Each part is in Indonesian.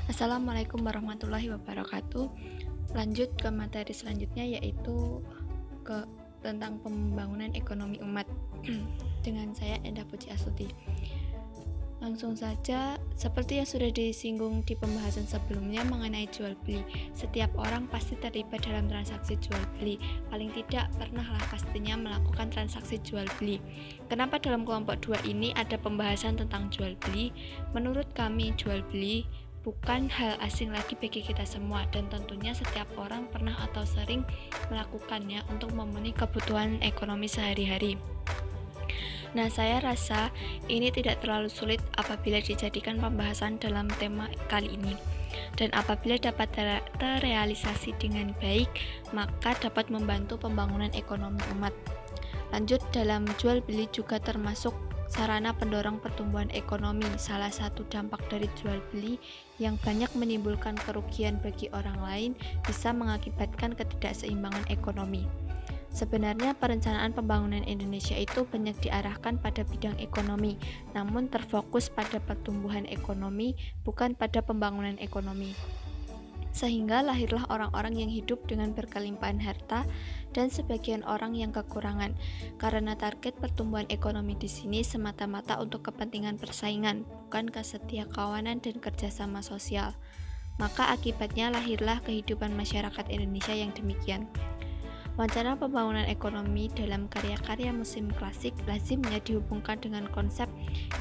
Assalamualaikum warahmatullahi wabarakatuh. Lanjut ke materi selanjutnya yaitu tentang pembangunan ekonomi umat dengan saya Endah Puji Astuti. Langsung saja, seperti yang sudah disinggung di pembahasan sebelumnya mengenai jual beli, setiap orang pasti terlibat dalam transaksi jual beli. Paling tidak pernahlah pastinya melakukan transaksi jual beli. Kenapa dalam kelompok 2 ini ada pembahasan tentang jual beli? Menurut kami, jual beli bukan hal asing lagi bagi kita semua, dan tentunya setiap orang pernah atau sering melakukannya untuk memenuhi kebutuhan ekonomi sehari-hari. Nah, saya rasa ini tidak terlalu sulit apabila dijadikan pembahasan dalam tema kali ini. Dan apabila dapat terrealisasi dengan baik, maka dapat membantu pembangunan ekonomi umat. Lanjut, dalam jual beli juga termasuk sarana pendorong pertumbuhan ekonomi. Salah satu dampak dari jual beli yang banyak menimbulkan kerugian bagi orang lain bisa mengakibatkan ketidakseimbangan ekonomi. Sebenarnya perencanaan pembangunan Indonesia itu banyak diarahkan pada bidang ekonomi, namun terfokus pada pertumbuhan ekonomi, bukan pada pembangunan ekonomi. Sehingga lahirlah orang-orang yang hidup dengan berkelimpahan harta dan sebagian orang yang kekurangan, karena target pertumbuhan ekonomi di sini semata-mata untuk kepentingan persaingan, bukan kesetiakawanan dan kerjasama sosial. Maka akibatnya lahirlah kehidupan masyarakat Indonesia yang demikian. Wacana pembangunan ekonomi dalam karya-karya muslim klasik lazimnya dihubungkan dengan konsep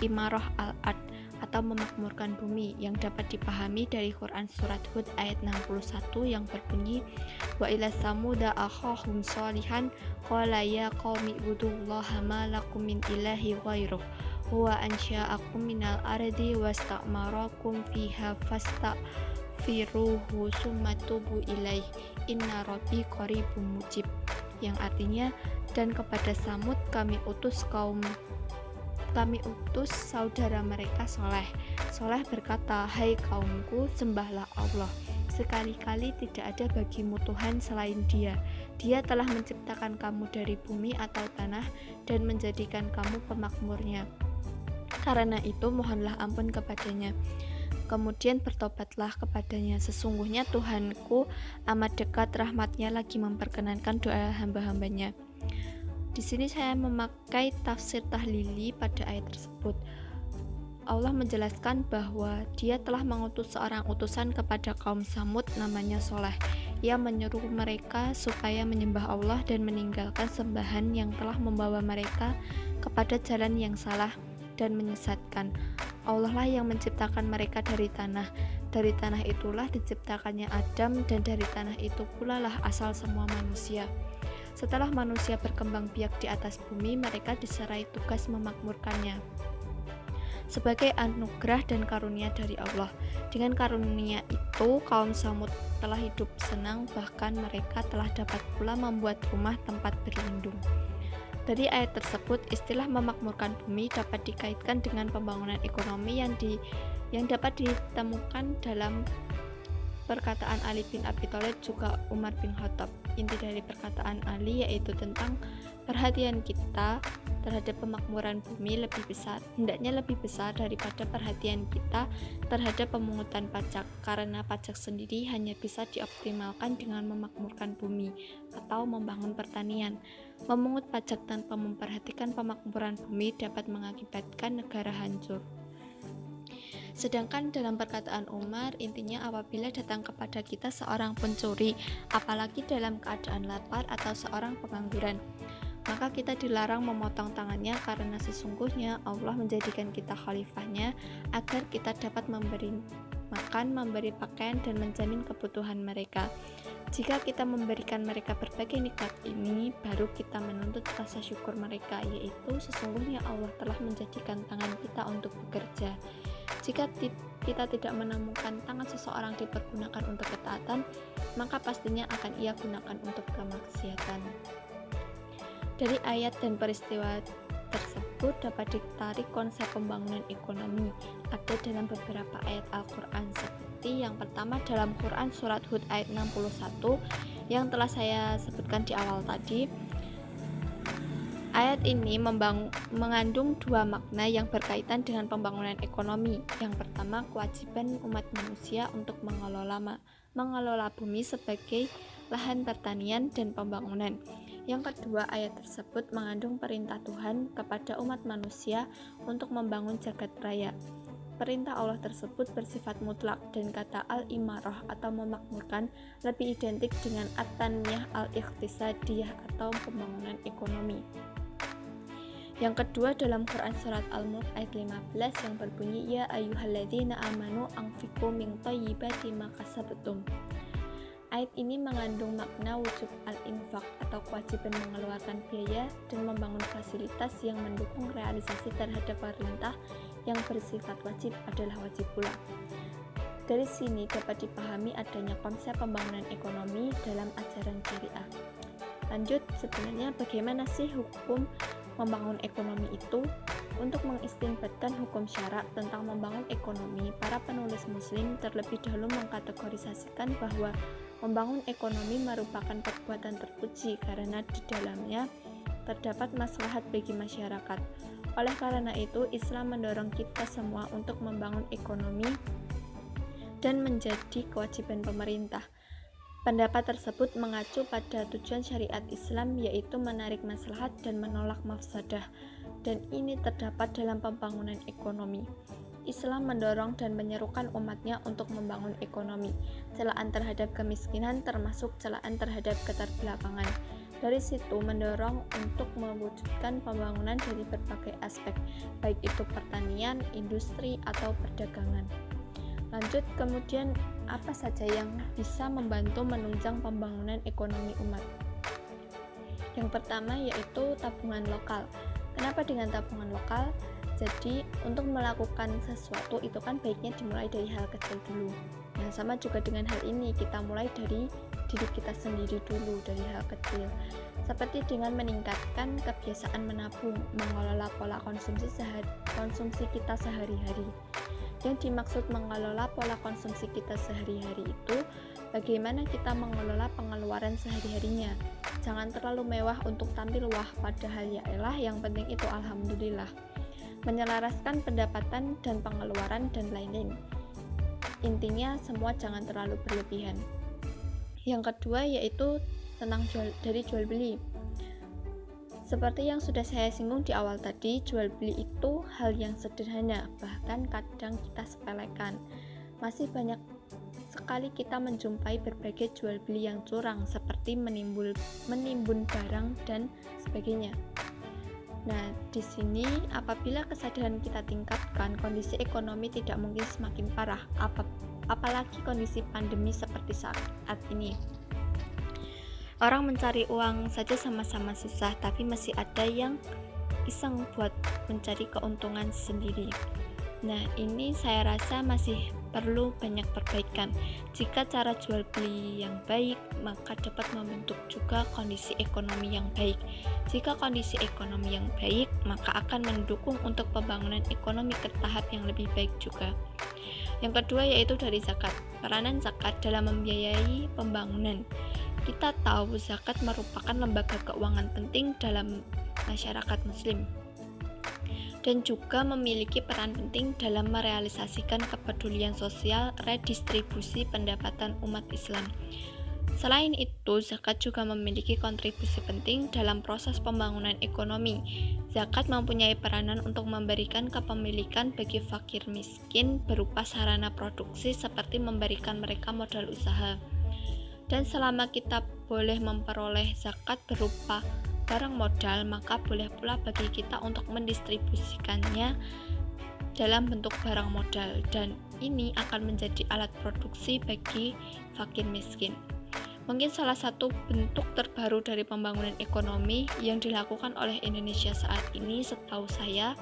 imarah al-ard atau memakmurkan bumi yang dapat dipahami dari Quran Surat Hud ayat 61 yang berbunyi wa ila samuda akhahum sholihan qala ya qaumi ibudullaha ma lakum min ilahi ghairuh huwa ansha'akum minal ardi wasta'marakum fiha fastaghfiruhu summa tubu ilaih inna rabbi qaribun mujib, yang artinya, dan kepada Samud kami utus saudara mereka Soleh. Soleh berkata, hai kaumku, sembahlah Allah. Sekali-kali tidak ada bagimu Tuhan selain Dia. Dia telah menciptakan kamu dari bumi atau tanah dan menjadikan kamu pemakmurnya. Karena itu mohonlah ampun kepadanya. Kemudian bertobatlah kepadanya. Sesungguhnya Tuhanku amat dekat, rahmatnya lagi memperkenankan doa hamba-hambanya. Di sini saya memakai tafsir tahlili pada ayat tersebut. Allah menjelaskan bahwa Dia telah mengutus seorang utusan kepada kaum Samud namanya Soleh. Ia menyuruh mereka supaya menyembah Allah dan meninggalkan sembahan yang telah membawa mereka kepada jalan yang salah dan menyesatkan. Allah lah yang menciptakan mereka dari tanah. Dari tanah itulah diciptakannya Adam, dan dari tanah itu pula lah asal semua manusia. Setelah manusia berkembang biak di atas bumi, mereka diserai tugas memakmurkannya sebagai anugerah dan karunia dari Allah. Dengan karunia itu, kaum Samud telah hidup senang, bahkan mereka telah dapat pula membuat rumah tempat berlindung. Dari ayat tersebut, istilah memakmurkan bumi dapat dikaitkan dengan pembangunan ekonomi yang dapat ditemukan dalam perkataan Ali bin Abi Thalib juga Umar bin Khattab. Inti dari perkataan Ali yaitu tentang perhatian kita terhadap pemakmuran bumi hendaknya lebih besar daripada perhatian kita terhadap pemungutan pajak, karena pajak sendiri hanya bisa dioptimalkan dengan memakmurkan bumi atau membangun pertanian. Memungut pajak tanpa memperhatikan pemakmuran bumi dapat mengakibatkan negara hancur. Sedangkan dalam perkataan Umar, intinya apabila datang kepada kita seorang pencuri, apalagi dalam keadaan lapar atau seorang pengangguran, maka kita dilarang memotong tangannya, karena sesungguhnya Allah menjadikan kita khalifahnya agar kita dapat memberi makan, memberi pakaian, dan menjamin kebutuhan mereka. Jika kita memberikan mereka berbagai nikmat ini, baru kita menuntut rasa syukur mereka, yaitu sesungguhnya Allah telah menjadikan tangan kita untuk bekerja. Jika kita tidak menemukan tangan seseorang dipergunakan untuk ketaatan, maka pastinya akan ia gunakan untuk kemaksiatan. Dari ayat dan peristiwa tersebut dapat ditarik konsep pembangunan ekonomi. Ada dalam beberapa ayat Al-Quran, seperti yang pertama dalam Quran Surat Hud ayat 61 yang telah saya sebutkan di awal tadi. Ayat ini mengandung dua makna yang berkaitan dengan pembangunan ekonomi. Yang pertama, kewajiban umat manusia untuk mengelola bumi sebagai lahan pertanian dan pembangunan. Yang kedua, ayat tersebut mengandung perintah Tuhan kepada umat manusia untuk membangun jagat raya. Perintah Allah tersebut bersifat mutlak dan kata al-imarah atau memakmurkan lebih identik dengan at-tanmiyah al-iqtisadiyah atau pembangunan ekonomi. Yang kedua dalam Quran Surat Al-Mulk ayat 15 yang berbunyi ya ayyuhalladzina amanu anfiqu min thayyibati ma kasabtum. Ayat ini mengandung makna wujub al-infaq atau kewajiban mengeluarkan biaya dan membangun fasilitas yang mendukung realisasi terhadap perintah yang bersifat wajib adalah wajib pula. Dari sini dapat dipahami adanya konsep pembangunan ekonomi dalam ajaran syariah. Lanjut, sebenarnya bagaimana sih hukum membangun ekonomi itu? Untuk mengistinbatkan hukum syarak tentang membangun ekonomi, para penulis muslim terlebih dahulu mengkategorisasikan bahwa membangun ekonomi merupakan perbuatan terpuji karena di dalamnya terdapat maslahat bagi masyarakat. Oleh karena itu, Islam mendorong kita semua untuk membangun ekonomi dan menjadi kewajiban pemerintah. Pendapat tersebut mengacu pada tujuan syariat Islam, yaitu menarik maslahat dan menolak mafsadah, dan ini terdapat dalam pembangunan ekonomi. Islam mendorong dan menyerukan umatnya untuk membangun ekonomi. Celaan terhadap kemiskinan termasuk celaan terhadap keterbelakangan. Dari situ mendorong untuk mewujudkan pembangunan dari berbagai aspek, baik itu pertanian, industri, atau perdagangan. Lanjut, kemudian apa saja yang bisa membantu menunjang pembangunan ekonomi umat? Yang pertama yaitu tabungan lokal. Kenapa dengan tabungan lokal? Jadi untuk melakukan sesuatu itu kan baiknya dimulai dari hal kecil dulu. Nah, sama juga dengan hal ini, kita mulai dari diri kita sendiri dulu, dari hal kecil. Seperti dengan meningkatkan kebiasaan menabung, mengelola pola konsumsi kita sehari-hari. Yang dimaksud mengelola pola konsumsi kita sehari-hari itu bagaimana kita mengelola pengeluaran sehari-harinya. Jangan terlalu mewah untuk tampil wah, padahal ya elah yang penting itu alhamdulillah. Menyelaraskan pendapatan dan pengeluaran dan lain-lain. Intinya semua jangan terlalu berlebihan. Yang kedua yaitu tentang jual beli. Seperti yang sudah saya singgung di awal tadi, jual beli itu hal yang sederhana, bahkan kadang kita sepelekan. Masih banyak sekali kita menjumpai berbagai jual beli yang curang, seperti menimbun barang dan sebagainya. Nah, di sini apabila kesadaran kita tingkatkan, kondisi ekonomi tidak mungkin semakin parah, apalagi kondisi pandemi seperti saat ini. Orang mencari uang saja sama-sama susah, tapi masih ada yang iseng buat mencari keuntungan sendiri. Nah, ini saya rasa masih perlu banyak perbaikan. Jika cara jual beli yang baik, maka dapat membentuk juga kondisi ekonomi yang baik. Jika kondisi ekonomi yang baik, maka akan mendukung untuk pembangunan ekonomi ke tahap yang lebih baik juga. Yang kedua yaitu dari zakat. Peranan zakat dalam membiayai pembangunan. Kita tahu zakat merupakan lembaga keuangan penting dalam masyarakat muslim dan juga memiliki peran penting dalam merealisasikan kepedulian sosial redistribusi pendapatan umat Islam. Selain itu, zakat juga memiliki kontribusi penting dalam proses pembangunan ekonomi. Zakat mempunyai peranan untuk memberikan kepemilikan bagi fakir miskin berupa sarana produksi seperti memberikan mereka modal usaha. Dan selama kita boleh memperoleh zakat berupa barang modal, maka boleh pula bagi kita untuk mendistribusikannya dalam bentuk barang modal, dan ini akan menjadi alat produksi bagi fakir miskin. Mungkin salah satu bentuk terbaru dari pembangunan ekonomi yang dilakukan oleh Indonesia saat ini setahu saya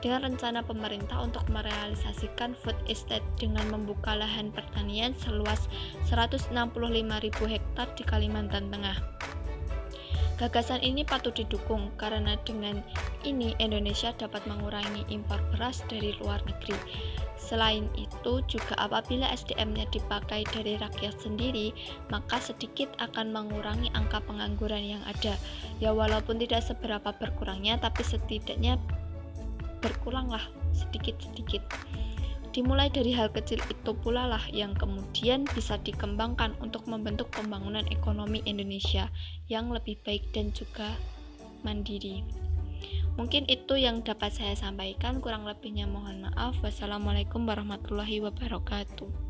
dengan rencana pemerintah untuk merealisasikan food estate dengan membuka lahan pertanian seluas 165.000 hektar di Kalimantan Tengah. Gagasan ini patut didukung karena dengan ini, Indonesia dapat mengurangi impor beras dari luar negeri. Selain itu, juga apabila SDM-nya dipakai dari rakyat sendiri, maka sedikit akan mengurangi angka pengangguran yang ada. Ya walaupun tidak seberapa berkurangnya, tapi setidaknya berkuranglah sedikit-sedikit. Dimulai dari hal kecil itu pula lah yang kemudian bisa dikembangkan untuk membentuk pembangunan ekonomi Indonesia yang lebih baik dan juga mandiri. Mungkin itu yang dapat saya sampaikan, kurang lebihnya mohon maaf. Wassalamualaikum warahmatullahi wabarakatuh.